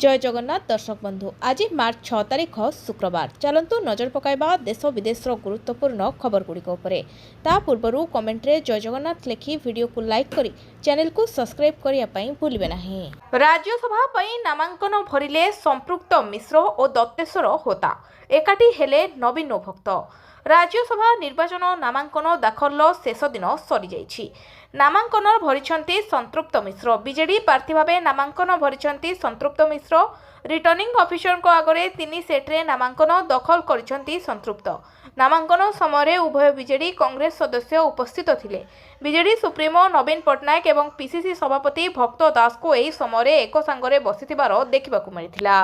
जय जगन्नाथ दर्शक बंधु आज मार्च 6 तारिख शुक्रवार चलतु नजर पकाइबा देश विदेश गुरुत्वपूर्ण खबर गुड़िक ता पूर्व कमेंट्रे जय जगन्नाथ लिखि वीडियो को लाइक करी चैनल को सब्सक्राइब करने भूलिबे नहीं। राज्यसभा पई नामांकन भरिले संपृक्त मिश्र और दत्तेश्वर होता एकाठी हेले नवीन भक्त। राज्यसभा निर्वाचन नामांकन दाखल शेष दिन सरी जाइछि। नामांकन भरिछंती संतृप्त मिश्र। बीजेडी प्रार्थी भावे नामांकन भरिछंती संतृप्त मिश्र। रिटर्निंग ऑफिसर को आगरे 3 सेट्रे नामांकन दखल करिछंती संतृप्त। नामांकन समय उभय बीजेडी कांग्रेस सदस्य उपस्थित थिले। बीजेडी सुप्रीमो नवीन पट्टनायक एवं पीसीसी सभापति भक्त दास को एही समय एक सांगरे बसिथिबार देखिबाकू मिलिथिला।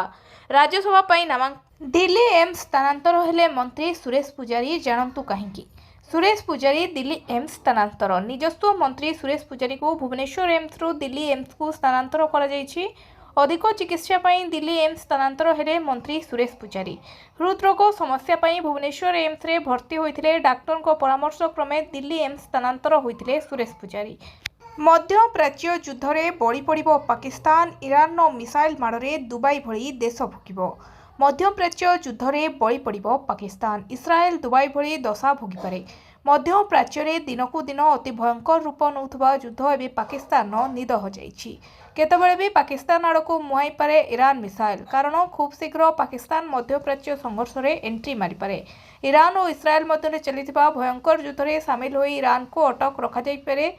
राज्यसभा पई नामांकन दिल्ली एम्स स्थानांतर हेले मंत्री सुरेश पुजारी। जानंतु काहेकि सुरेश पुजारी दिल्ली एम्स स्थानांतर। निजस्व मंत्री सुरेश पुजारी को भुवनेश्वर एम्स रु दिल्ली एम्स को स्थानांतर करा जायछि। अधिक चिकित्सा पई दिल्ली एम्स स्थानांतर हेले मंत्री सुरेश पुजारी। हृदरोग समस्या पई भुवनेश्वर एम्स रे भर्ती होइथिले। डाक्टर को परामर्श क्रमे दिल्ली एम्स स्थानांतर होइथिले सुरेश पुजारी। मध्य प्राच्य युद्ध रे बळी पड़िबो पाकिस्तान। ईरान नो मिसाइल माड़े दुबई भली देश भोगिबो। मध्य प्राच्य युद्ध रे बळी पड़िबो पाकिस्तान। इस्राएल दुबई भली दशा भोगिपारे। मध्य प्राच्य रे दिनकू दिन अति भयंकर रूप नौथुबा युद्ध एबे पाकिस्तान निद हो जाइछि। केतबेले भी पाकिस्तान आड़कू मुहाई पारे ईरान मिसाइल। कारण खूब शीघ्र पाकिस्तान मध्य प्राच्य संघर्ष रे एंट्री मारी पारे। ईरान और इस्राएल मध्य चलिथिबा भयंकर युद्ध रे शामिल होई ईरान को अटक रखा जाई पारे।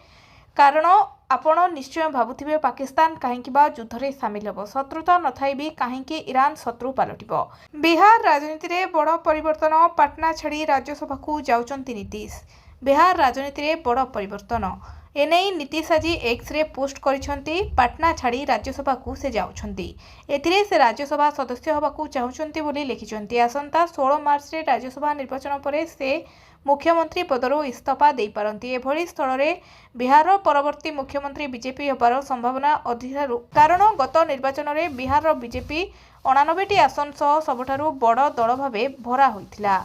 कारण आपण निश्चय भावुथिबे पाकिस्तान कहीं युद्ध रे सामिल होब। शत्रुता नथाई भी कहीं ईरान शत्रु पलटिबो। बिहार राजनीति रे बड़ परिवर्तन। पाटना छाड़ी राज्यसभा को जाउचंती नीतीश। बिहार राजनीति रे बड़ परिवर्तन एने नीतीश आज एक्स रे पोस्ट करिसंती। पाटना छाड़ी राज्यसभा को से जाउछंती। एथिरे से राज्यसभा सदस्य होबाकू चाहुचंती बोली लिखिसंती। आसंता 16 मार्च रे राज्यसभा निर्वाचन परे से मुख्यमंत्री पदरू इस्तीफा दे पारंती। एभली स्थल रे बिहार परवर्ती मुख्यमंत्री बीजेपी होबार संभावना अधिक। कारण गत निर्वाचन रे बिहार बीजेपी 89टी आसन सह सबठारु बड़ दल भावे भरा होइथिला।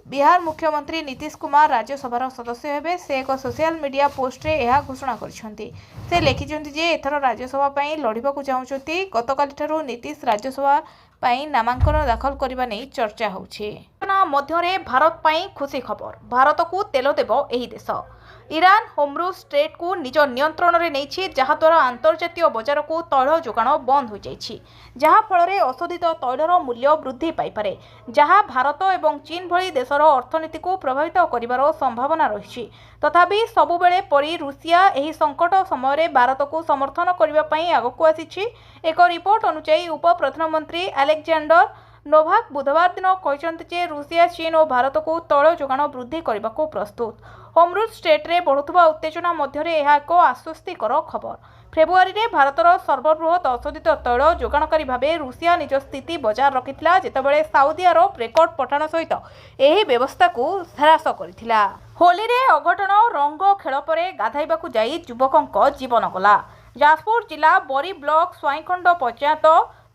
बिहार मुख्यमंत्री नीतीश कुमार राज्यसभार सदस्य हेबे। से एक सोशल मीडिया पोस्ट रे यह घोषणा करिसंती। से लिखिसंती जे एथर राज्यसभा पई लढिबाकू चाहुचंती। गतकाली ठारु नीतीश राज्यसभा पई नामांकन दाखल करबा नै चर्चा होउछि। मध्य भारत पई खुशी खबर। भारत को तेल देव एही देश। ईरान होमरूज स्ट्रेट को निज नियंत्रण में नहीं, जहाद्वारा अंतर्जातीय बजार को तैल जोगाण बंद हो जाइछि। जहा फल अशोधित तैलर मूल्य वृद्धि पाइपारे, जहा भारत एवं चीन भली देशर अर्थनीति को प्रभावित करिवार संभावना रही। तथापि सबुबेले परी रूसिया एही संकट समय भारत को समर्थन करने पई आगकू आसीछि। एक रिपोर्ट अनुसार उप प्रधानमंत्री अलेक्जेंडर नोभाक बुधवार दिन कहते जे रूसिया चीन और भारत को तैल जोगाण वृद्धि करने को प्रस्तुत। होमरूज स्टेट रे बढ़ुवा उत्तेजना मध्य एक आश्वस्तिकर खबर। फेब्रुआरी रे भारतर सर्वबृहत अशोधित तैल जोगाणकारी भावे रूसिया निज स्थिति बजार रखिथिला, जेतेबेले साउदी अरब रेकर्ड पठाण सहित एही व्यवस्था को ह्रास करथिला। होली रे अघटन रंग खेल परे गाधाइबाकू जाई युवकक जीवन गला। जाजपुर जिला बरी ब्लॉक स्वाईखंड पंचायत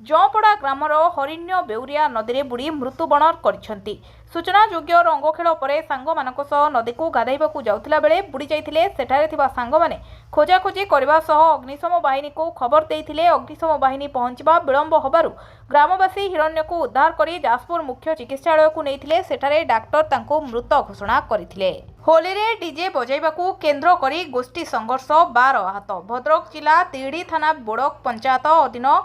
जौपड़ा ग्रामर हरिण्य बेउरिया नदी में बुड़ी मृत्युवरण करिसेंती। सूचना योग्य रंग खेल परे सांग मानक सह नदी को गाधाइबाकू जाउथिला बेले बुड़ी जाइथिले। सेठारे थिबा सांग माने खोजाखोजी करबा सह अग्निशम बाहिनी को खबर देइथिले। अग्निशम बाहिनी पहुंचबा विलंब होबारु ग्रामवासी हिरण्य को उद्धार करी जाजपुर मुख्य चिकित्सालय को नेइथिले। सेठारे डाक्टर तांको मृत घोषणा करिथिले। होली रे डीजे बजाइबाकू केंद्र करी गोष्ठी संघर्ष 12 आहत। भद्रक जिला तिहिडी थाना बोड़क पंचायत अधीन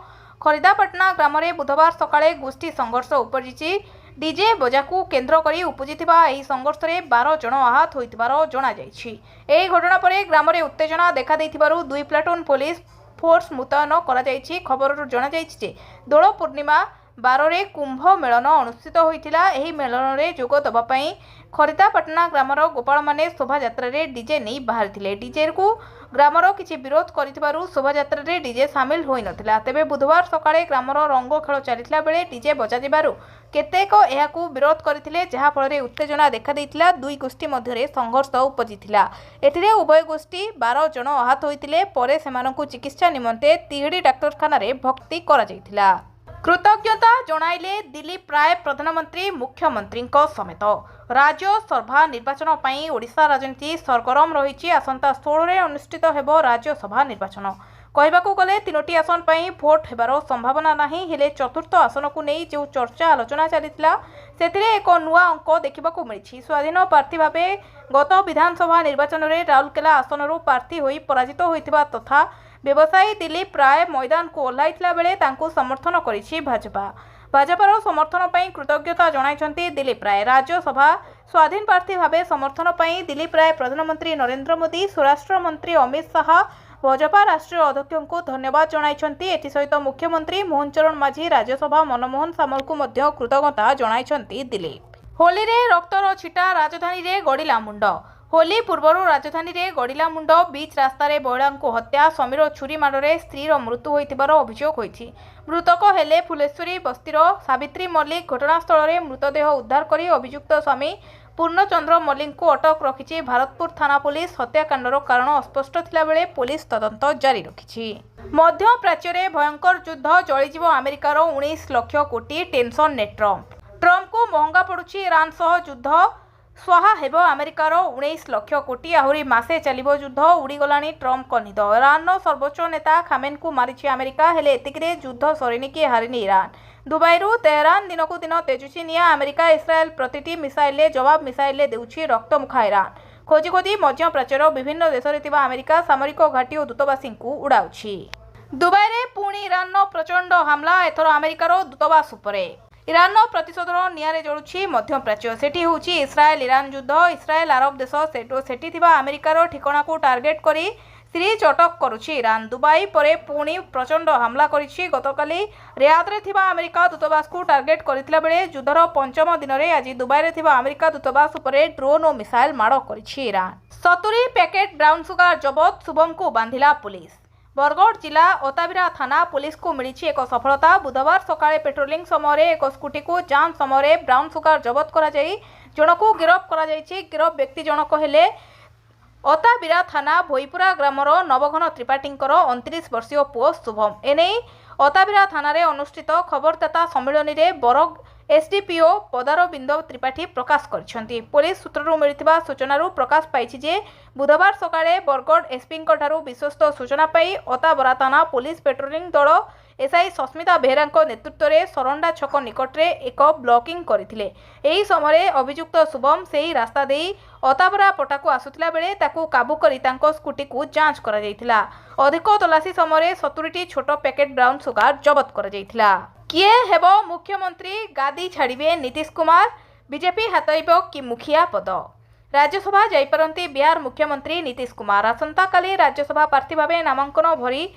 खरीदापाटना ग्राम में बुधवार सकाळे गोष्ठी संघर्ष उपजिछि। डीजे बजाकू केंद्र करी उपजिथिबा एही संघर्ष रे 12 जन आहत होइतिबार जणा जाइछि। एही घटना परे ग्राम में उत्तेजना देखा देइथिबारु 2 प्लाटून पुलिस फोर्स मुतयन करा जाइछि। खबरରୁ जणा जाइछि जे दोल पूर्णिमा 12 रे कुंभ मेलन अनुष्ठित होइतिला। एही मेलन रे जोग दबा पई खरीदापाटना ग्रामर गोपाल माने शोभा यात्रा रे डीजे नहीं बाहरिथिले। डीजे को ग्रामर किछि विरोध करिथिबारु शोभा यात्रा रे डीजे शामिल होई नथिला। तेबे बुधवार सकाळे ग्रामर रंग खेल चलिथिला बेले डीजे बजा जिबारु केतेक एहाकू विरोध करिथिले, जहा फल रे उत्तेजना देखा देइथिला। दुई गोष्ठी मध्य संघर्ष उपजिथिला। एथिरे उभय गोष्ठी 12 जन आहत होइतिले। परे सेमानकू चिकित्सा निमंते तिहिडी डाक्तरखाना रे भर्ती करा जाइथिला। कृतज्ञता जणाइले दिलीप राय प्रधानमंत्री मुख्यमंत्री समेत। राज्यसभा निर्वाचन पई ओडिशा राजनीति सरगरम रही। आसंता 16 रे अनुष्ठित हेबो राज्यसभा निर्वाचन। कहबाकू गले 3टी आसन पर भोट हेबार संभावना नहीं हेले चतुर्थ आसन को नहीं जो चर्चा आलोचना चलीथिला सेथिरे एक नुआ अंक देखा मिली। स्वाधीन प्रार्थी भावे गत विधानसभा निर्वाचन में राउरकेला आसनरू प्रार्थी होई पराजित होइथिबा तथा व्यवसायी दिलीप राय मैदान को ओह्लाइथिला बेले तांकू समर्थन करिछि भाजपा। भाजपार समर्थन पर कृतज्ञता जणाइछन्ति दिलीप राय। राज्यसभा स्वाधीन प्रार्थी भावे समर्थन पर दिलीप राय प्रधानमंत्री नरेंद्र मोदी, स्वराष्ट्र मंत्री अमित शाह, भाजपा राष्ट्रीय अध्यक्ष को धन्यवाद जणाइछन्ति। एथि सहित मुख्यमंत्री मोहन चरण माझी, राज्यसभा मनमोहन सामल को मध्य कृतज्ञता जणाइछन्ति दिलीप। होली रे रक्तर छिटा राजधानी रे गड़िला मुंड। होली पूर्वर राजधानी रे गड़िला मुंड। बीच रास्ता रे महिला को हत्या, समीर छुरी माड़े स्त्रीर मृत्यु होइतिबार अभियोग होइछि। मृतक हेले फुलेश्वरी बस्तीर सावित्री मल्लिक। घटनास्थल रे मृतदेह उद्धार करी अभियुक्त स्वामी पूर्णचंद्र मल्लिक को अटक रखिछि भारतपुर थाना पुलिस। हत्याकांडर कारण अस्पष्ट थिला बेले पुलिस तदंत जारी रखिछि। मध्य प्राच्य रे भयंकर युद्ध जळिजिवो अमेरिकार 19 लाख कोटी टेंशन ने ट्रम्प को महंगा पड़ुछि इरान सह युद्ध। स्वाहा हेब अमेरिकार 19 लाख कोटी। आहुरी मासे चलिबो युद्ध। उड़ीगलानी ट्रम्प निद। इरान सर्वोच्च नेता खामेन को मारिछि अमेरिका हेले एतिकिरे युद्ध सरिनी कि हारिनी इरान। दुबईरू तेहरान दिन को दिन तेजुछि निया। अमेरिका इस्राएल प्रतिटी मिसाइल जवाब मिसाइल देउछि रक्तमुखा इरान। खोजी खोजी मध्य प्राच्यर विभिन्न देश रे थिबा अमेरिका सामरिक घाटी और दूतावासी को उड़ाउछि। दुबई रे पुणी इरान प्रचंड हमला। एथर अमेरिकार दूतावास उपरे इरान प्रतिशोधर निआरे जळुछि मध्य प्राच्य। सेठी होउछि इस्राएल इरान युद्ध। इस्राएल अरब देश सेठी थिबा अमेरिकार ठिकाना को टार्गेट करी सीरीज अटक करुछि इरान। दुबई परे पुणी प्रचंड हमला करिछि। गतकाली रियाद रे थिबा अमेरिका दूतावास को टार्गेट करितला बेले युद्धर पंचम दिन रे आज दुबई रे थिबा अमेरिका दूतावास उपरे ड्रोन और मिसाइल माड़ करिछि इरान। 70 पैकेट ब्राउन सुगार जबत। शुभम को बांधिला पुलिस। बरगढ़ जिला ओताबिरा थाना पुलिस को मिली एक सफलता। बुधवार सकाळे पेट्रोलिंग समय एक स्कूटी को जांच समय ब्राउन सुगार जबत करा जाई जनक गिरफ करा जायछि। गिरफ व्यक्ति जनक हेले ओताबिरा थाना भोईपुरा ग्रामर नवघन त्रिपाठी 29 वर्षीय पुओ शुभम। एने ओताबिरा थाना रे अनुष्ठित खबरदाता सम्मेलन में बरग एसडीपीओ पदारविंद त्रिपाठी प्रकाश करछन्ती। पुलिस सूत्ररू मिलिथिबा सूचनारू प्रकाश पाइछि जे बुधवार सकाळे बरगढ़ एसपी विश्वस्त सूचना पाई ओताबरा थाना पुलिस पेट्रोलिंग दल एसआई सस्मिता बेहरा नेतृत्व में सरंडा छक निकट में एक ब्लॉकिंग करथिले। एही समय अभियुक्त शुभम सेही रास्ता देई ओताबरा पटाकू आसुथिला बेले ताकू काबू करी तांको स्कूटी को जांच करा जायथिला। अधिक तलाशी समय 70टी छोट पैकेट ब्राउन सुगार जबत करा जायथिला। किए हेब मुख्यमंत्री गादी छाड़िबे नीतीश कुमार। बीजेपी हातइब कि मुखिया पद। राज्यसभा जाइपारंती बिहार मुख्यमंत्री नीतीश कुमार। आसंता काली राज्यसभा प्रार्थी भावे नामांकन भरी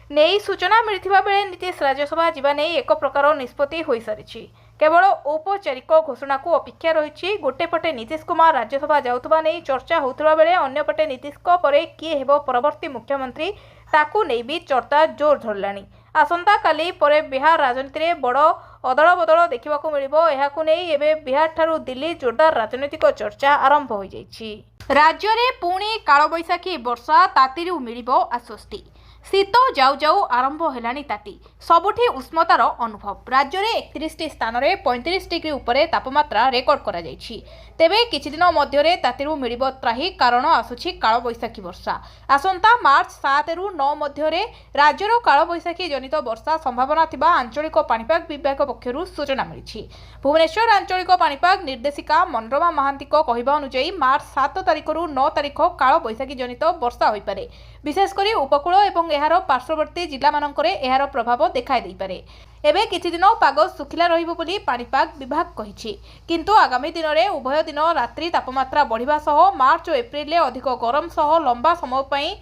नहीं सूचना मिलथिबा बेले नीतीश राज्यसभा जीवा नहीं एक प्रकार निष्पत्ति होई सारिछि। केवल औपचारिक घोषणा को अपेक्षा रही। गोटे पटे नीतीश कुमार राज्यसभा जाउथबा नहीं चर्चा होउथबा बेले अन्य पटे नीतीश को परे किए हेबो परवर्ती मुख्यमंत्री ताकू नहीं भी चर्चा जोर धरलानी। आसंता काली परे बिहार राजनीति रे बड़ अदल बदल देखा मिलिबो। एहाकू नहीं एबे बिहार ठारू दिल्ली जोरदार राजनीतिक चर्चा आरंभ हो जाइछि। राज्य रे पुणी कालबैशाखी वर्षा तातीरू मिलिबो आश्वस्ति। शीत जाऊ जाऊ आरंभ हेलानी ताती। सबुठी उष्णतार अनुभव। राज्य में 31 स्थान में 35 डिग्री उपरे तापमात्रा रेकर्ड करा जायछि। तेबे किछि दिन मध्यरे तातीरू मिलिबो त्राही कारण आसुछि कालबैशाखी वर्षा। आसंता मार्च 7 रु 9 मध्यरे राज्यर कालबैशाखी जनित वर्षा संभावना थिबा आंचलिक पाणीपाग विभाग पक्षरु सूचना मिलिछि। भुवनेश्वर आंचलिक पाणीपाग निर्देशिका मनोरमा महांती कहवा अनुसार मार्च 7 तारिख रु 9 तारिख कालबैशाखी जनित वर्षा होइपारे। विशेषकर उपकूल एवं एहार पार्श्ववर्ती जिला मानकरे एहार प्रभाव देखाई देई पारे। एबे किछि दिन पाग सुखिला रहिबो बोली पाणीपाग विभाग कहिछि। किंतु आगामी दिन में उभय दिन रात्रि तापमात्रा बढ़िबा सह मार्च और एप्रिल में अधिक गरम सह लंबा समय पई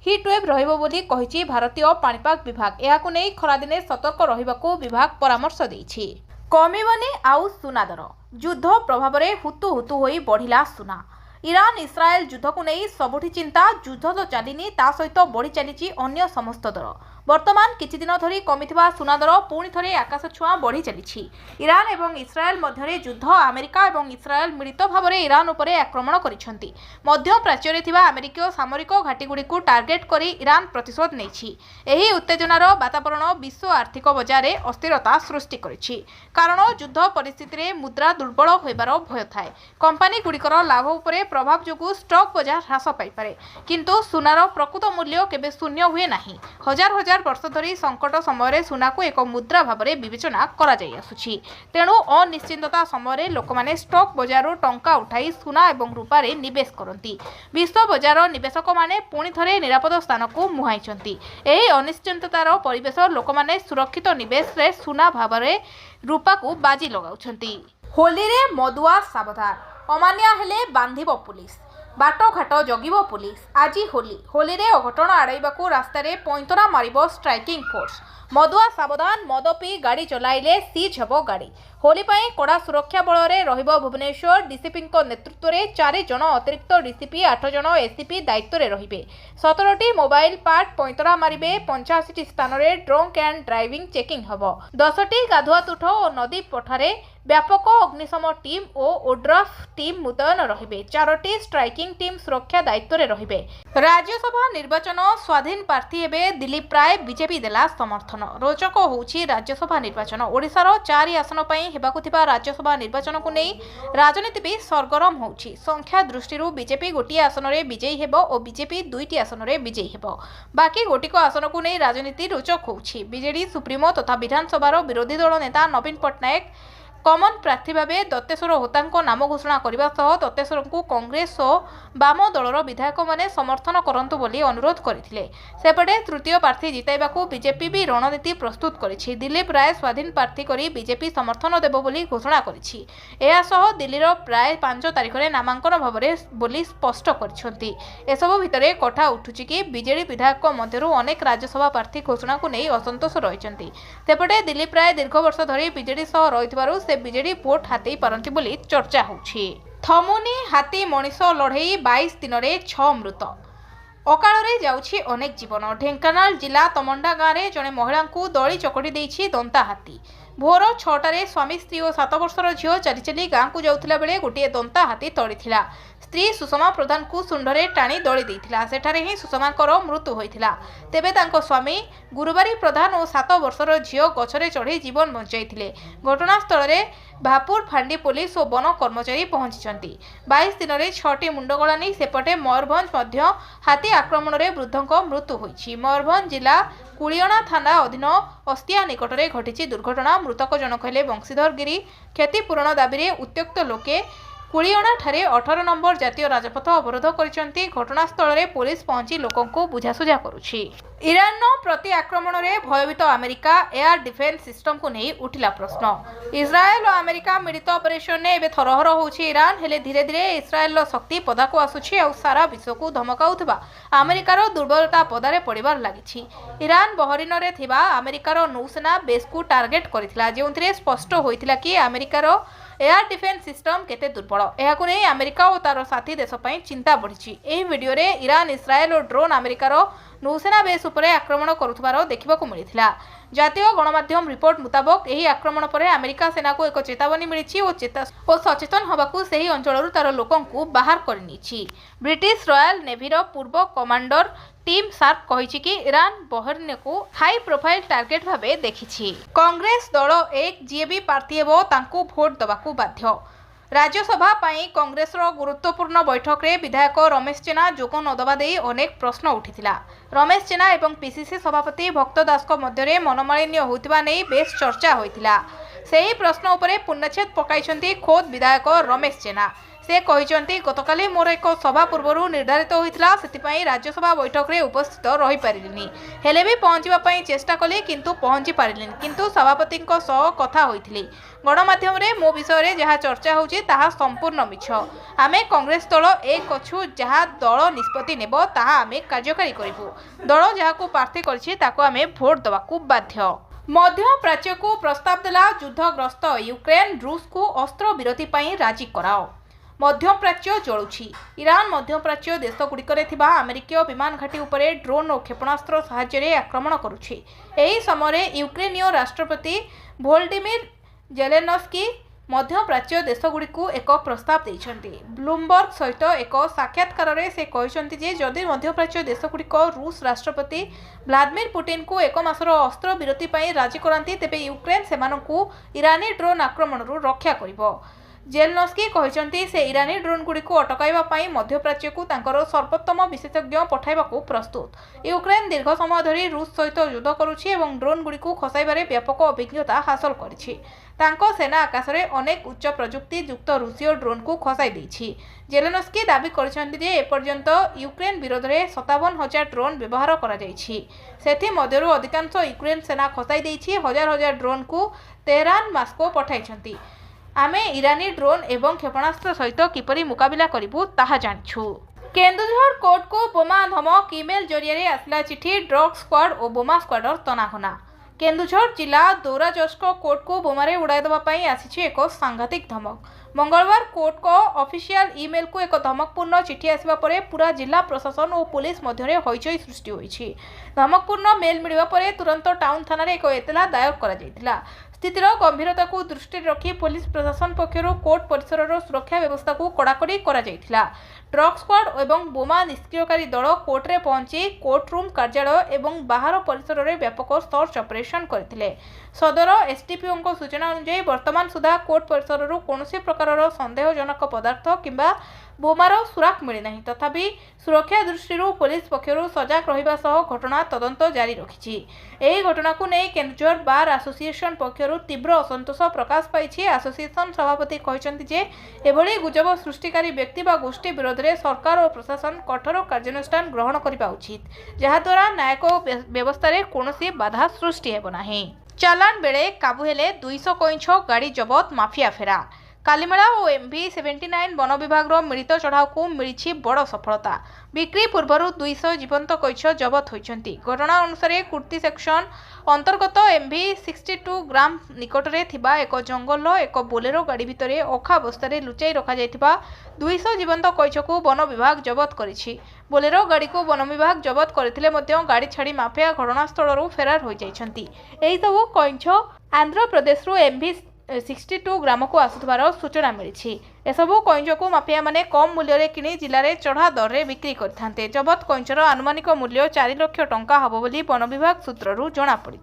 हिटवेव रहिबो बोली कहिछि भारतीय पाणीपाग विभाग। एहाकु नै खरा दिने सतर्क रहिबाकू विभाग परामर्श दैछि। कमिबनी आउ सुना दर। युद्ध प्रभाव में हुतु हुतु होई बढ़िला सुना। इरान इस्राएल युद्ध को नहीं सबुठी चिंता। युद्ध तो चलिनी ता सहित बढ़ी चली अन्य समस्त दर। ବର୍ତ୍ତମାନ କିଛି ଦିନ ଧରି କମିଥିବା ସୁନା ଦର ପୁଣି ଥରେ ଆକାଶ ଛୁଆଁ ବଢ଼ି ଚାଲିଛି। ଇରାନ ଏବଂ ଇସ୍ରାଏଲ ମଧ୍ୟରେ ଯୁଦ୍ଧ ଆମେରିକା ଏବଂ ଇସ୍ରାଏଲ ମିଳିତ ଭାବରେ ଇରାନ ଉପରେ ଆକ୍ରମଣ କରିଛନ୍ତି। ମଧ୍ୟ ପ୍ରାଚ୍ୟରେ ଥିବା ଆମେରିକୀୟ ସାମରିକ ଘାଟିଗୁଡ଼ିକୁ ଟାର୍ଗେଟ କରି ଇରାନ ପ୍ରତିଶୋଧ ନେଇଛି। ଏହି ଉତ୍ତେଜନାର ବାତାବରଣ ବିଶ୍ୱ ଆର୍ଥିକ ବଜାରରେ ଅସ୍ଥିରତା ସୃଷ୍ଟି କରିଛି। କାରଣ ଯୁଦ୍ଧ ପରିସ୍ଥିତିରେ ମୁଦ୍ରା ଦୁର୍ବଳ ହୋଇବାର ଭୟ ଥାଏ। କମ୍ପାନୀଗୁଡ଼ିକର ଲାଭ ଉପରେ ପ୍ରଭାବ ଯୋଗୁଁ ଷ୍ଟକ୍ ବଜାର ହ୍ରାସ ପାଇପାରେ। କିନ୍ତୁ ସୁନାର ପ୍ରକୃତ ମୂଲ୍ୟ କେବେ ଶୂନ୍ୟ ହୁଏ ନାହିଁ। ହଜାର ହଜାର ବର୍ଷ ଧରି ସଙ୍କଟ ସମୟରେ ସୁନାକୁ ଏକ ମୁଦ୍ରା ଭାବରେ ବିବେଚନା କରାଯାଇ ଆସୁଛି। ତେଣୁ ଅନିଶ୍ଚିତତା ସମୟରେ ଲୋକମାନେ ଷ୍ଟକ୍ ବଜାରରୁ ଟଙ୍କା ଉଠାଇ ସୁନା ଏବଂ ରୂପାରେ ନିବେଶ କରନ୍ତି। ବିଶ୍ୱ ବଜାର ନିବେଶକମାନେ ପୁଣି ଥରେ ନିରାପଦ ସ୍ଥାନକୁ ମୁହାଁଇଛନ୍ତି। ଏହି ଅନିଶ୍ଚିତତାର ପରିବେଶ ଲୋକମାନେ ସୁରକ୍ଷିତ ନିବେଶରେ ସୁନା ଭାବରେ ରୂପାକୁ ବାଜି ଲଗାଉଛନ୍ତି। ହୋଲିରେ ମଦୁଆ ସାବଧାନ, ଅମାନ୍ୟ ହେଲେ ବାନ୍ଧିବ ପୁଲିସ, ବାଟଘାଟ ଜଗିବ ପୁଲିସ। ଆଜି ହୋଲିରେ ଅଘଟଣ ଆଡ଼ାଇବାକୁ ରାସ୍ତାରେ ପଇଁତରା ମାରିବ ଷ୍ଟ୍ରାଇକିଂ ଫୋର୍ସ। ମଦୁଆ ସାବଧାନ, ମଦ ପିଇ ଗାଡ଼ି ଚଲାଇଲେ ସିଜ୍ ହେବ ଗାଡ଼ି। ହୋଲି ପାଇଁ କଡ଼ା ସୁରକ୍ଷା ବଳରେ ରହିବ ଭୁବନେଶ୍ୱର। ଡିସିପିଙ୍କ ନେତୃତ୍ୱରେ 4 ଜଣ ଅତିରିକ୍ତ ଡିସିପି, 8 ଜଣ ଏସିପି ଦାୟିତ୍ୱରେ ରହିବେ। 17ଟି ମୋବାଇଲ ପାର୍ଟ ପଇଁତରା ମାରିବେ। 85ଟି ସ୍ଥାନରେ ଡ୍ରଙ୍କ ଆଣ୍ଡ ଡ୍ରାଇଭିଂ ଚେକିଂ ହେବ। 10ଟି ଗାଧୁଆ ତୁଠ ଓ ନଦୀ ପଠାରେ ବ୍ୟାପକ ଅଗ୍ନିଶମ ଟିମ୍ ଓ ଓଡ୍ରାଫ୍ ଟିମ୍ ମୁତୟନ ରହିବେ। 4ଟି ଷ୍ଟ୍ରାଇକିଂ ଟିମ୍ ସୁରକ୍ଷା ଦାୟିତ୍ୱରେ ରହିବେ। ରାଜ୍ୟସଭା ନିର୍ବାଚନ, ସ୍ୱାଧୀନ ପ୍ରାର୍ଥୀ ହେବେ ଦିଲ୍ଲୀପ ରାୟ, ବିଜେପି ଦେଲା ସମର୍ଥନ। ରୋଚକ ହେଉଛି ରାଜ୍ୟସଭା ନିର୍ବାଚନ। ଓଡ଼ିଶାର 4 ଆସନ ପାଇଁ ହେବାକୁ ଥିବା ରାଜ୍ୟସଭା ନିର୍ବାଚନକୁ ନେଇ ରାଜନୀତି ବି ସରଗରମ ହେଉଛି। ସଂଖ୍ୟା ଦୃଷ୍ଟିରୁ ବିଜେପି ଗୋଟିଏ ଆସନରେ ବିଜୟୀ ହେବ ଓ ବିଜେପି 2ଟି ଆସନରେ ବିଜୟୀ ହେବ। ବାକି ଗୋଟିକ ଆସନକୁ ନେଇ ରାଜନୀତି ରୋଚକ ହେଉଛି। ବିଜେଡି ସୁପ୍ରିମୋ ତଥା ବିଧାନସଭାର ବିରୋଧୀ ଦଳ ନେତା ନବୀନ ପଟ୍ଟନାୟକ କମନ ପ୍ରାର୍ଥୀ ଭାବେ ଦତ୍ତେଶ୍ୱର ହୋତାଙ୍କ ନାମ ଘୋଷଣା କରିବା ସହ ଦତ୍ତେଶ୍ୱରଙ୍କୁ କଂଗ୍ରେସ ଓ ବାମ ଦଳର ବିଧାୟକମାନେ ସମର୍ଥନ କରନ୍ତୁ ବୋଲି ଅନୁରୋଧ କରିଥିଲେ। ସେପଟେ ତୃତୀୟ ପ୍ରାର୍ଥୀ ଜିତାଇବାକୁ ବିଜେପି ବି ରଣନୀତି ପ୍ରସ୍ତୁତ କରିଛି। ଦିଲ୍ଲୀପ ରାୟ ସ୍ୱାଧୀନ ପ୍ରାର୍ଥୀ କରି ବିଜେପି ସମର୍ଥନ ଦେବ ବୋଲି ଘୋଷଣା କରିଛି। ଏହାସହ ଦିଲ୍ଲୀର ପ୍ରାୟ 5 ତାରିଖରେ ନାମାଙ୍କନ ଭାବରେ ବୋଲି ସ୍ପଷ୍ଟ କରିଛନ୍ତି। ଏସବୁ ଭିତରେ କଥା ଉଠୁଛି କି ବିଜେଡି ବିଧାୟକ ମଧ୍ୟରୁ ଅନେକ ରାଜ୍ୟସଭା ପ୍ରାର୍ଥୀ ଘୋଷଣାକୁ ନେଇ ଅସନ୍ତୋଷ ରହିଛନ୍ତି। ସେପଟେ ଦିଲ୍ଲୀପ ରାୟ ଦୀର୍ଘ ବର୍ଷ ଧରି ବିଜେଡି ସହ ରହିଥିବାରୁ ସେ ବିଜେଡି ଭୋଟ ହାତେଇ ପାରନ୍ତି ବୋଲି ଚର୍ଚ୍ଚା ହେଉଛି। ଥମୁନି ହାତୀ ମଣିଷ ଲଢ଼େଇ, 22 ଦିନରେ 6 ମୃତ। ଅକାଳରେ ଯାଉଛି ଅନେକ ଜୀବନ। ଢେଙ୍କାନାଳ ଜିଲ୍ଲା ତମଣ୍ଡା ଗାଁରେ ଜଣେ ମହିଳାଙ୍କୁ ଦଳି ଚକଟି ଦେଇଛି ଦନ୍ତା ହାତୀ। ଭୋର 6ଟାରେ ସ୍ୱାମୀ, ସ୍ତ୍ରୀ ଓ 7 ବର୍ଷର ଝିଅ ଚାଲି ଚାଲି ଗାଁକୁ ଯାଉଥିଲା ବେଳେ ଗୋଟିଏ ଦନ୍ତା ହାତୀ ତଳିଥିଲା। ସ୍ତ୍ରୀ ସୁଷମା ପ୍ରଧାନଙ୍କୁ ଶୁଣ୍ଢରେ ଟାଣି ଦଳି ଦେଇଥିଲା। ସେଠାରେ ହିଁ ସୁଷମାଙ୍କର ମୃତ୍ୟୁ ହୋଇଥିଲା। ତେବେ ତାଙ୍କ ସ୍ୱାମୀ ଗୁରୁବାରୀ ପ୍ରଧାନ ଓ 7 ବର୍ଷର ଝିଅ ଗଛରେ ଚଢ଼ି ଜୀବନ ବଞ୍ଚାଇଥିଲେ। ଘଟଣାସ୍ଥଳରେ ଭାପୁର ଫାଣ୍ଡି ପୋଲିସ ଓ ବନ କର୍ମଚାରୀ ପହଞ୍ଚିଛନ୍ତି। 22 ଦିନରେ 6ଟି ମୁଣ୍ଡଗଳାନି। ସେପଟେ ମୟୂରଭଞ୍ଜ ମଧ୍ୟ ହାତୀ ଆକ୍ରମଣରେ ବୃଦ୍ଧଙ୍କ ମୃତ୍ୟୁ ହୋଇଛି। ମୟୂରଭଞ୍ଜ ଜିଲ୍ଲା କୁଳିଅଣା ଥାନା ଅଧୀନ ଅସ୍ତିଆ ନିକଟରେ ଘଟିଛି ଦୁର୍ଘଟଣା। ମୃତକ ଜଣକ ହେଲେ ବଂଶୀଧର ଗିରି। କ୍ଷତିପୂରଣ ଦାବିରେ ଉତ୍ତ୍ୟକ୍ତ ଲୋକେ କୁଳିଅଣାଠାରେ 18 ନମ୍ବର ଜାତୀୟ ରାଜପଥ ଅବରୋଧ କରିଛନ୍ତି। ଘଟଣାସ୍ଥଳରେ ପୋଲିସ ପହଞ୍ଚି ଲୋକଙ୍କୁ ବୁଝାସୁଝା କରୁଛି। ଇରାନର ପ୍ରତି ଆକ୍ରମଣରେ ଭୟଭୀତ ଆମେରିକା। ଏୟାର ଡିଫେନ୍ସ ସିଷ୍ଟମକୁ ନେଇ ଉଠିଲା ପ୍ରଶ୍ନ। ଇସ୍ରାଏଲ ଓ ଆମେରିକା ମିଳିତ ଅପରେସନରେ ଏବେ ଥରହର ହେଉଛି ଇରାନ। ହେଲେ ଧୀରେ ଧୀରେ ଇସ୍ରାଏଲର ଶକ୍ତି ପଦାକୁ ଆସୁଛି ଆଉ ସାରା ବିଶ୍ୱକୁ ଧମକାଉଥିବା ଆମେରିକାର ଦୁର୍ବଳତା ପଦାରେ ପଡ଼ିବାର ଲାଗିଛି। ଇରାନ ବହରିନରେ ଥିବା ଆମେରିକାର ନୌସେନା ବେସ୍କୁ ଟାର୍ଗେଟ କରିଥିଲା, ଯେଉଁଥିରେ ସ୍ପଷ୍ଟ ହୋଇଥିଲା କି ଆମେରିକାର ଏୟାର ଡିଫେନ୍ସ ସିଷ୍ଟମ କେତେ ଦୁର୍ବଳ। ଏହାକୁ ନେଇ ଆମେରିକା ଓ ତାର ସାଥୀ ଦେଶ ପାଇଁ ଚିନ୍ତା ବଢ଼ିଛି। ଏହି ଭିଡିଓରେ ଇରାନ, ଇସ୍ରାଏଲ ଓ ଡ୍ରୋନ୍ ଆମେରିକାର ନୌସେନା ବେସ୍ ଉପରେ ଆକ୍ରମଣ କରୁଥିବାର ଦେଖିବାକୁ ମିଳିଥିଲା। ଜାତୀୟ ଗଣମାଧ୍ୟମ ରିପୋର୍ଟ ମୁତାବକ ଏହି ଆକ୍ରମଣ ପରେ ଆମେରିକା ସେନାକୁ ଏକ ଚେତାବନୀ ମିଳିଛି ଓ ସଚେତନ ହେବାକୁ ସେହି ଅଞ୍ଚଳରୁ ତାର ଲୋକଙ୍କୁ ବାହାର କରିନେଇଛି। ବ୍ରିଟିଶ ରୟାଲ ନେଭିର ପୂର୍ବ କମାଣ୍ଡର ଟିମ୍ ସାର୍କ କହିଛି କି ଇରାନ ବହରିନକୁ ହାଇ ପ୍ରୋଫାଇଲ ଟାର୍ଗେଟ ଭାବେ ଦେଖିଛି। କଂଗ୍ରେସ ଦଳ 1 ଯିଏ ବି ପ୍ରାର୍ଥୀ ହେବ ତାଙ୍କୁ ଭୋଟ ଦେବାକୁ ବାଧ୍ୟ। ରାଜ୍ୟସଭା ପାଇଁ କଂଗ୍ରେସର ଗୁରୁତ୍ୱପୂର୍ଣ୍ଣ ବୈଠକରେ ବିଧାୟକ ରମେଶ ଜେନା ଯୋଗ ନ ଦେବା ଦେଇ ଅନେକ ପ୍ରଶ୍ନ ଉଠିଥିଲା। ରମେଶ ଜେନା ଏବଂ ପିସିସି ସଭାପତି ଭକ୍ତ ଦାସଙ୍କ ମଧ୍ୟରେ ମନମାଳିନ୍ୟ ହୋଇଥିବା ନେଇ ବେଶ୍ ଚର୍ଚ୍ଚା ହୋଇଥିଲା। ସେହି ପ୍ରଶ୍ନ ଉପରେ ପୂର୍ଣ୍ଣଚ୍ଛେଦ ପକାଇଛନ୍ତି ଖୋଦ୍ ବିଧାୟକ ରମେଶ ଜେନା। ସେ କହିଛନ୍ତି, ଗତକାଲି ମୋର ଏକ ସଭା ପୂର୍ବରୁ ନିର୍ଦ୍ଧାରିତ ହୋଇଥିଲା, ସେଥିପାଇଁ ରାଜ୍ୟସଭା ବୈଠକରେ ଉପସ୍ଥିତ ରହିପାରିଲିନି। ହେଲେ ବି ପହଞ୍ଚିବା ପାଇଁ ଚେଷ୍ଟା କଲି, କିନ୍ତୁ ପହଞ୍ଚି ପାରିଲିନି। କିନ୍ତୁ ସଭାପତିଙ୍କ ସହ କଥା ହୋଇଥିଲି। ଗଣମାଧ୍ୟମରେ ମୋ ବିଷୟରେ ଯାହା ଚର୍ଚ୍ଚା ହେଉଛି ତାହା ସମ୍ପୂର୍ଣ୍ଣ ମିଛ। ଆମେ କଂଗ୍ରେସ ଦଳ 1 ଅଛୁ। ଯାହା ଦଳ ନିଷ୍ପତ୍ତି ନେବ ତାହା ଆମେ କାର୍ଯ୍ୟକାରୀ କରିବୁ। ଦଳ ଯାହାକୁ ପ୍ରାର୍ଥୀ କରିଛି ତାକୁ ଆମେ ଭୋଟ ଦେବାକୁ ବାଧ୍ୟ। ମଧ୍ୟପ୍ରାଚ୍ୟକୁ ପ୍ରସ୍ତାବ ଦେଲା ଯୁଦ୍ଧଗ୍ରସ୍ତ ୟୁକ୍ରେନ। ରୁଷକୁ ଅସ୍ତ୍ର ବିରତି ପାଇଁ ରାଜି କରାଅ। मध्यप्राच्य जळुछि। ईरान मध्यप्राच्य देशगुड़िकरे थिबा अमेरिकीय विमान घाटी उपरे ड्रोन और क्षेपणास्त्र साहाय्य आक्रमण करुछि। एही समय यूक्रेनीय राष्ट्रपति वोलोडिमिर जेलेनस्की मध्यप्राच्य देशगुड़िक एक प्रस्ताव देइछन्ति। ब्लूमबर्ग सहित एक साक्षात्कार में से कहते जे जदि मध्यप्राच्य देशगुड़िक रूस राष्ट्रपति व्लादिमीर पुतिन को एक मासर अस्त्र विरति पर राजी कराती तेबे यूक्रेन सेमानंकु ईरानी ड्रोन आक्रमण रक्षा करिबो। जेलेनस्की कहते से ईरानी ड्रोन गुड़िक अटकाइबा पई मध्यप्राच्य को तांकर सर्वोत्तम विशेषज्ञ पठाइबाकू प्रस्तुत। यूक्रेन दीर्घ समय धरी रूस सहित युद्ध करुछि एवं ड्रोन गुड़िक खसाइबारे व्यापक अभिज्ञता हासिल करिछि। तांको सेना आकाश में अनेक उच्च प्रजुक्ति युक्त रूसीय ड्रोन को खसाई देछि। जेलेनस्की दाबी करिसेंति जे एपर्यंत यूक्रेन विरोध में 57,000 ड्रोन व्यवहार करा जाइछि। सेथि मध्यरु अधिकांश यूक्रेन सेना खसाई देछि। हजार हजार ड्रोन को तेहरान मस्को पठाइछन्ति। आमे ईरानी ड्रोन एवं क्षेपणास्त्र सहित किपरि मुकाबिला करिबु ताहा जानिछु। केन्दुझर कोर्ट को बोमा धमक ईमेल जरिए आसला चिठी ड्रग स्क्वाड और बोमा स्क्वाडर तनाघना। केन्दुझर जिला दौराजस्क कोर्ट को बोमारे उड़ाई देवाई आसी एक सांघातिक धमक। मंगलवार कोर्ट को ऑफिशियल ईमेल को एक धमकपूर्ण चिठी आसवा परे पूरा जिला प्रशासन और पुलिस मध्य हईचई सृष्टि होईछि। धमकपूर्ण मेल मिलवा परे तुरंत टाउन थाना एक एतला दायर करा जायतिला। स्थितिर गंभीरता को दृष्टि रखी पुलिस प्रशासन पक्षर कोर्ट परिसर सुरक्षा व्यवस्था को कड़ाकड़ी करा जायतिला। ड्रग स्क्वाड एवं बोमा निष्क्रियकारी दल कोर्टे पहुंची कोर्टरूम कार्यालय एवं बाहर परिसर में व्यापक सर्च ऑपरेशन करथिले। सदर एसडीपीओ सूचना अनुसार वर्तमान सुधा कोर्ट परिसर कौन प्रकार संदेहजनक पदार्थ किंबा बोमार सुराक मिली नहीं। तथापि सुरक्षा दृष्टि पुलिस पक्षर सजग रहिबा सह घटना तदंत जारी रखिछि। एही घटना को नहीं केन्दुझर बार एसोसिएशन पक्षर तीव्र असंतोष प्रकाश पाई। एसोसिएशन सभापति कहते जे एभली गुजब सृष्टिकारी व्यक्ति बा गोष्ठी विरोध में सरकार और प्रशासन कठोर कार्यानुष्ठान ग्रहण करबा उचित जहाद्वारा न्यायिक व्यवस्था रे कोनोसी बाधा सृष्टि हेबो नाही। चालान बेले काबू हेले 200 कइंछ गाड़ी जबत माफिया फेरा। कालीमेला और MV79 वन विभाग मिलित चढ़ाऊ को मिली बड़ सफलता। बिक्री पूर्व 200 जीवंत कइछ जबत होइछन्ति। घटना अनुसार कुर्ती सेक्शन अंतर्गत MV62 ग्राम निकट में थिबा एक जंगल एक बोलेरो गाड़ी भितर अखा अवस्था लुचाई रखा जायथिबा 200 जीवंत कइछ को वन विभाग जबत करिछि। बोलेरो गाड़ी को वन विभाग जबत करथिले मध्य गाड़ी छाड़ी माफिया घटनास्थल फेरार हो जाइछन्ति। एही सबु कइछ आंध्र प्रदेश MV62 ग्राम को आसुथिबार सूचना मिली। एसबू कइंच को माफिया माने कम मूल्य किणी जिले में चढ़ा दर में बिक्री करते। जबत कइंचर आनुमानिक मूल्य 4 लाख टंका हबो बोली वन विभाग सूत्ररू जना पड़ी।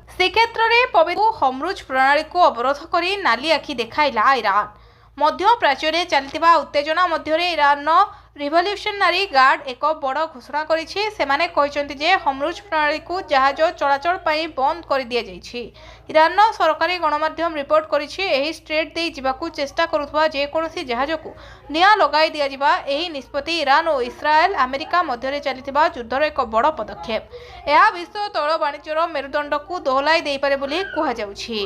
श्रीक्षेत्र में पवित्र होमरुज प्रणाली को अवरोध करी नाली आखि देखाइला ईरान। मध्य प्राच्य में चलतिबा उत्तेजना मध्य ईरान रिवोल्यूशनरी गार्ड एक बड़ घोषणा करिछि। सेमाने कहिसंति जे होमरुज प्रणाली को जहाज चलाचल पई बंद कर दिया जाइछि। ईरान सरकारी गणमाध्यम रिपोर्ट करिछि एही स्ट्रेट दे जिबाकू चेष्टा करुथबा जे कोनोसी जहाज को निया लगाई दिया जिबा एही निष्पत्ति ईरान और इस्राएल अमेरिका मध्य चलतिबा युद्धर एक बड़ पदक्षेप। यह विश्व तैल वाणिज्यर मेरुदंड को दोहलाई दे पारे बोली कहा जाउछि।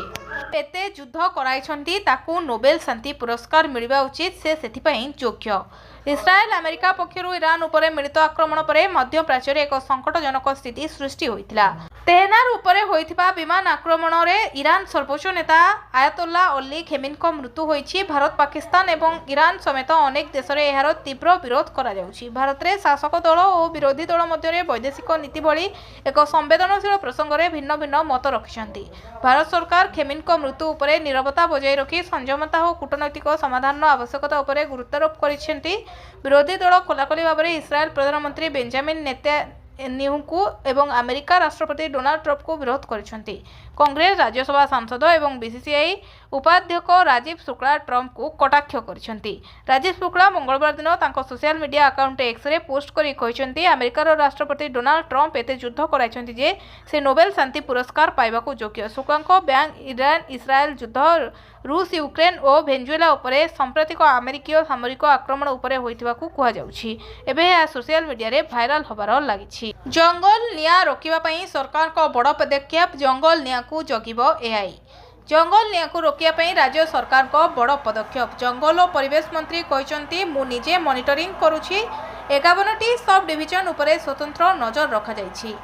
एते युद्ध कराइछन्ति ताकू नोबेल शांति पुरस्कार मिलिबा उचित से सेथिपई योग्य। इस्राएल अमेरिका पक्षर ईरान उपरे मिलित आक्रमण पर मध्य प्राच्य एक संकटजनक स्थिति सृष्टि होइतिला। तेहरान उपरे होइथिबा विमान आक्रमण में ईरान सर्वोच्च नेता आयतोल्ला अली खेमिनको मृत्यु होइछि। भारत पाकिस्तान एवं ईरान समेत अनेक देश में यार तीव्र विरोध करा जाउछि। भारत में शासक दल और विरोधी दल मध्य वैदेशिक नीति भली एक संवेदनशील प्रसंग में भिन्न भिन्न मत रखिछन्ति। भारत सरकार खेमिनको मृत्यु उपरे नीरवता बजाय रखी संयमता और कूटनैतिक समाधान आवश्यकता उपरे गुरुत्वारोप करिसेंति। विरोधी दल खोलाखोली भाव में इस्राएल प्रधानमंत्री बेंजामिन नेतन्याहू एवं अमेरिका राष्ट्रपति डोनाल्ड ट्रम्प को विरोध करिसेंति। कांग्रेस राज्यसभा सांसद एवं बीसीसीआई उपाध्यक्ष राजीव शुक्ला ट्रम्प को कटाक्ष करिसेंति। राजीव शुक्ला मंगलवार दिन तांको social media account X ray post करी कहिसेंति अमेरिकार राष्ट्रपति डोनाल्ड ट्रम्प एते युद्ध कराइसेंति जे से नोबेल शांति पुरस्कार पाइबाकू योग्य। शुक्लांको बैंक ईरान इस्राएल युद्ध रूस यूक्रेन और भेनेजुएला उपरे सांप्रतिक अमेरिकीय सामरिक आक्रमण उपरे होइथिबाकू कहा जाउछि। एबे यह सोशल मीडिया रे भाइराल होबार लागिछि। जंगल निया रोकिबा पई सरकार को बड़ पदक्षेप। जंगल निया को जगिबो एआई। जंगल निया को रोकिया पई राज्य सरकार को बड़ पदक्षेप। जंगल और परिवेश मंत्री कहते मु निजे मॉनिटरिंग करुछि। 51टी सब डिविजन उपरे स्वतंत्र नजर रखा जाइछि।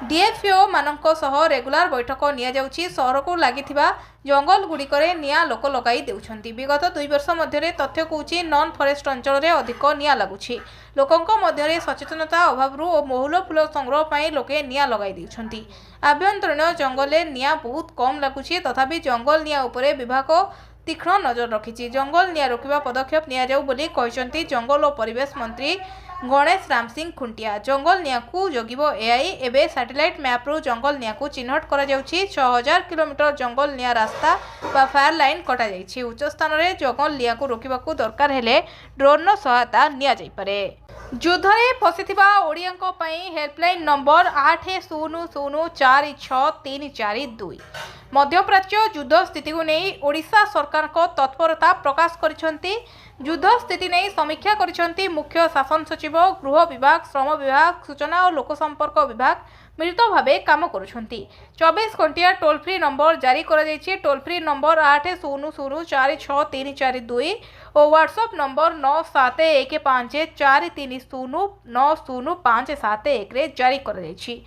डीएफओ मानक सह रेगुलार बैठक नियाଯାଉଛି। सहर को लागिथिबा जंगल गुड़िकरे निया लोक लगाई देउछंती। विगत 2 वर्ष मध्य तथ्य कहूछि नॉन फॉरेस्ट अंचल रे अधिक निया लागुछि। लोकंक मध्य सचेतनता अभाव और महुल फूल संग्रह पर लोके निया लगाई देउछंती। आभ्यंतरीण जंगल निया बहुत कम लागुछि। तथापि जंगल निया उपरे विभाग तीक्ष्ण नजर रखिछि। जंगल निया रोकिबा पदक्षेप निया जाउ बोली कहिसंती जंगल और परिवेश मंत्री गणेश राम सिंह खुंटिया। जंगल निया को जगिबो एआई। एबे सैटेलाइट मैप रु जंगल निया को चिन्हट करा जाउछि। 6000 किलोमीटर जंगल निया रास्ता बा फायर लाइन कटा जाइछि। उच्च स्थान रे जंगल निया को रोकिबाकू दरकार हेले ड्रोन नो सहायता निया जाई पारे। युद्धरे फसिथिबा ओडियांक पई हेल्पलाइन नंबर 80046342। मध्यप्राच्य युद्ध स्थिति को नहीं ओडिशा सरकार को तत्परता प्रकाश करिसेंती। युद्ध स्थिति नहीं समीक्षा करिसेंती मुख्य शासन सचिव, गृह विभाग, श्रम विभाग, सूचना और लोक संपर्क विभाग मिलित भावे काम करुछंती। 24 घंटिया टोल फ्री नंबर जारी करा जायछि। टोल फ्री नंबर 80046342 और व्हाट्सएप नंबर 971543090571 रे जारी करा जायछि।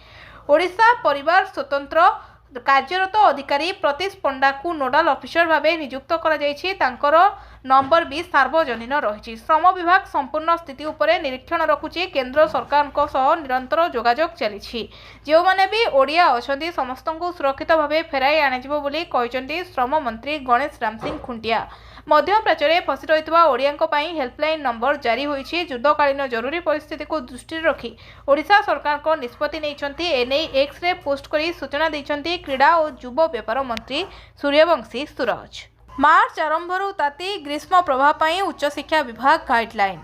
ओडिशा परिवार स्वतंत्र कार्यरत अधिकारी प्रतीश पंडा को नोडाल ऑफिसर भावे नियुक्त करा जायछि। तांकर नंबर भी सार्वजनीन रही। श्रम विभाग संपूर्ण स्थिति उपरे निरीक्षण रखुछि। केंद्र सरकार को सह निरंतर जोगाजोग चली। जो माने भी ओडिया अछंती समस्त को सुरक्षित भावे फेराई आणाजिबो बोली कहिसंती श्रम मंत्री गणेश राम सिंह खुंटिया। मध्यप्राच्य रे फसी रहितबा ओडियांक पई हेल्पलाइन नंबर जारी होईछि। युद्धकालीन जरूरी परिस्थिति को दृष्टि रखी ओडिशा सरकार को निष्पत्ति नैछंती। एने एक्स रे पोस्ट करी सूचना दैछंती क्रीड़ा और युव व्यापार मंत्री सूर्यवंशी सूरज। मार्च आरंभरू ताती ग्रीष्म प्रभाव पई उच्च शिक्षा विभाग गाइडलाइन।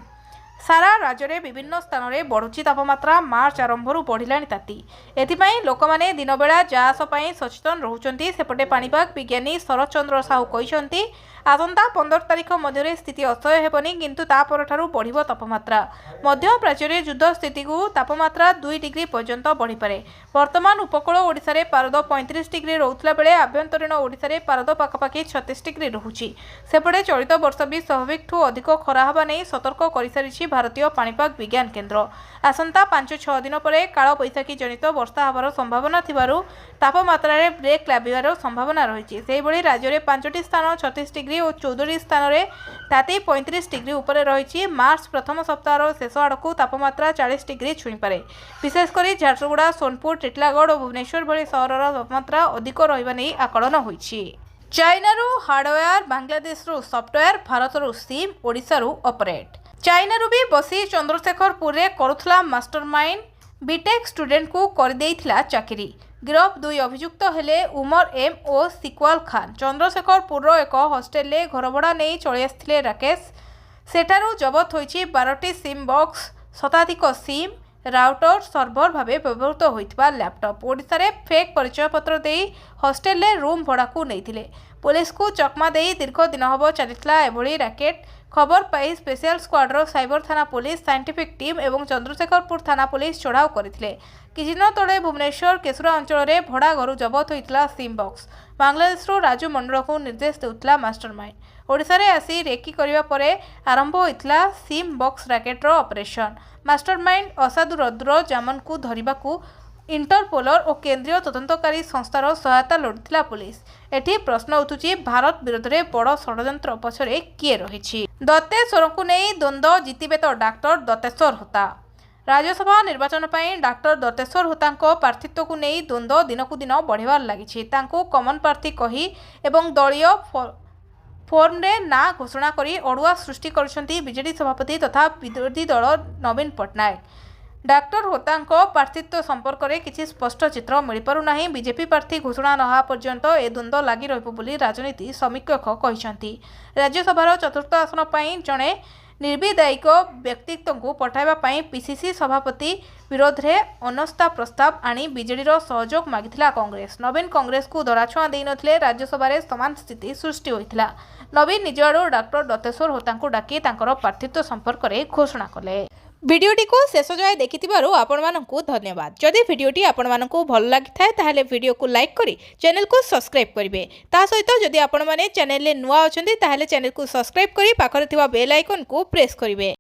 सारा राज्य में विभिन्न स्थान में बढ़ुची तापमात्रा। मार्च आरंभरू बढ़िलानी ताती। एथिपाई लोक माने दिन बेला जास पई सचेतन रहउचंती। सेपटे पाणीपाग विज्ञानी शरद चंद्र साहू कहिसंती आसंता 15 तारिख मध्य स्थिति असह्य हेबनी किंतु तापरठारु बढ़िबो तापमात्रा। मध्य प्राच्य रे युद्ध स्थिति को तापमात्रा 2 डिग्री पर्यंत बढ़ी पारे। वर्तमान उपकूल ओडिशा रे पारद 35 डिग्री रहुतला बेले आभ्यंतरीण ओडिशा रे पारद पाखापाखि 36 डिग्री रहुची। सेपटे चलित वर्ष भी स्वाभाविक ठू अधिक खरा हेबा नै सतर्क करिसारिछि भारतीय पाणीपाग विज्ञान केन्द्र। आसंता 5-6 दिन पर काल बैशाखी जनित वर्षा हबार संभावना थिबारु तापमात्रा रे ब्रेक लागिबार संभावना रहिछि। सेहि भली राज्य रे 5टी स्थान 36 डिग्री और 14 स्थान रे ताती 35 डिग्री उपरे रहिछि। मार्च प्रथम सप्ताहर शेष आड़कू तापमात्रा 40 डिग्री छुई पारे। विशेषकर झारसुगुड़ा, सोनपुर, टिटलागढ़ और भुवनेश्वर भली सहरर तापमात्रा अधिक रहिबा नै आकलन होइछि। चाइनारू हार्डवेयर, बांग्लादेशरू सॉफ्टवेयर, भारतरू सिम, ओडिशारू ऑपरेट। चाइनारू भी बसी चंद्रशेखरपुर रे करुथला मास्टरमाइंड बीटेक स्टूडेंट को कर देइथिला चाकरी। गिरफ 2 अभियुक्त हेले उमर एम और सिक्वाल खान। चंद्रशेखरपुर एक हॉस्टेल ले घर भड़ा नहीं चली आसथिले राकेश। सेठारू जबत होइछि 12टी सिम बॉक्स, शताधिक सिम, राउटर, सर्भर भावे व्यवहृत होइथिबा लैपटॉप। ओडिशा रे फेक परिचय पत्र देई हॉस्टेल ले रूम भड़ा को नैथिले। पुलिस को चकमा देई दीर्घ दिन हब चलितला एभली राकेट। खबर पाई स्पेशल स्क्वाड्र साइबर थाना पुलिस, साइंटिफिक टीम एवं चंद्रशेखरपुर थाना पुलिस चढ़ाऊ करथिले। किछि दिन तले भुवनेश्वर केशुरा अंचल में भड़ा घर जबत होइतिला सिम बॉक्स। बांग्लादेश राजू मंडल को निर्देश देउतिला मास्टरमाइंड। ओडिशा रे आसी रेकी करिबा परे आरंभ होइतिला सिम बॉक्स रैकेटर ऑपरेशन। मास्टरमाइंड असादु रद्र जामन को धरिबाकू इंटरपोलर और केंद्रीय तदंतकारी संस्थार सहायता लोड़िथिला पुलिस। एठी प्रश्न उठुछि भारत विरोध में बड़ षड्यंत्र पछरे किए रहिछि। दत्तेश्वर को नहीं द्वंद्व जीतिबे तो डॉक्टर दत्तेश्वर होता। राज्यसभा निर्वाचन पर डॉक्टर दत्तेश्वर होता प्रार्थीत्व को नहीं द्वंद्व दिन को दिन बढ़िबार लागिछि। तांको कमन प्रार्थी कही एवं दलीय फॉर्म रे ना घोषणा करी अड़ुआ सृष्टि करछंती बीजेडी सभापति तथा विरोधी दल नवीन पट्टनायक। डॉक्टर होता प्रार्थीत्व संपर्क में किसी स्पष्ट चित्र मिल पारु नाही। बीजेपी प्रार्थी घोषणा नहा पर्यंत ए द्वंद्व लगी रहिबो बोली राजनीति समीक्षक कहिसंती। राज्यसभार चतुर्थ आसन पर जड़े निर्विदायिक व्यक्तित्व को पठाइबा पई पीसीसी सभापति विरोध में अनास्था प्रस्ताव आनी बीजेडी सहयोग मागिथिला कांग्रेस। नवीन कांग्रेस को धराछुआ देई नथिले। राज्यसभा रे समान स्थिति सृष्टि होइथिला। नवीन निज आड़ू डॉक्टर दत्तेश्वर होता डाकी तांकर प्रार्थीत्व संपर्क में घोषणा कले। भिडियोटी को शेष जाए देखिथिबारु आपनमानंकु धन्यवाद। जदि भिडियोटी आपनमानंकु भल लागिथाय ताहेले भिडियो को लाइक करी चैनल को सब्सक्राइब करिवे। ता सहित जदि आपन माने चैनल ले नुआ अछंती ताहेले चैनल को सब्सक्राइब करी पाखरे थिबा बेल आइकन को प्रेस करिवे।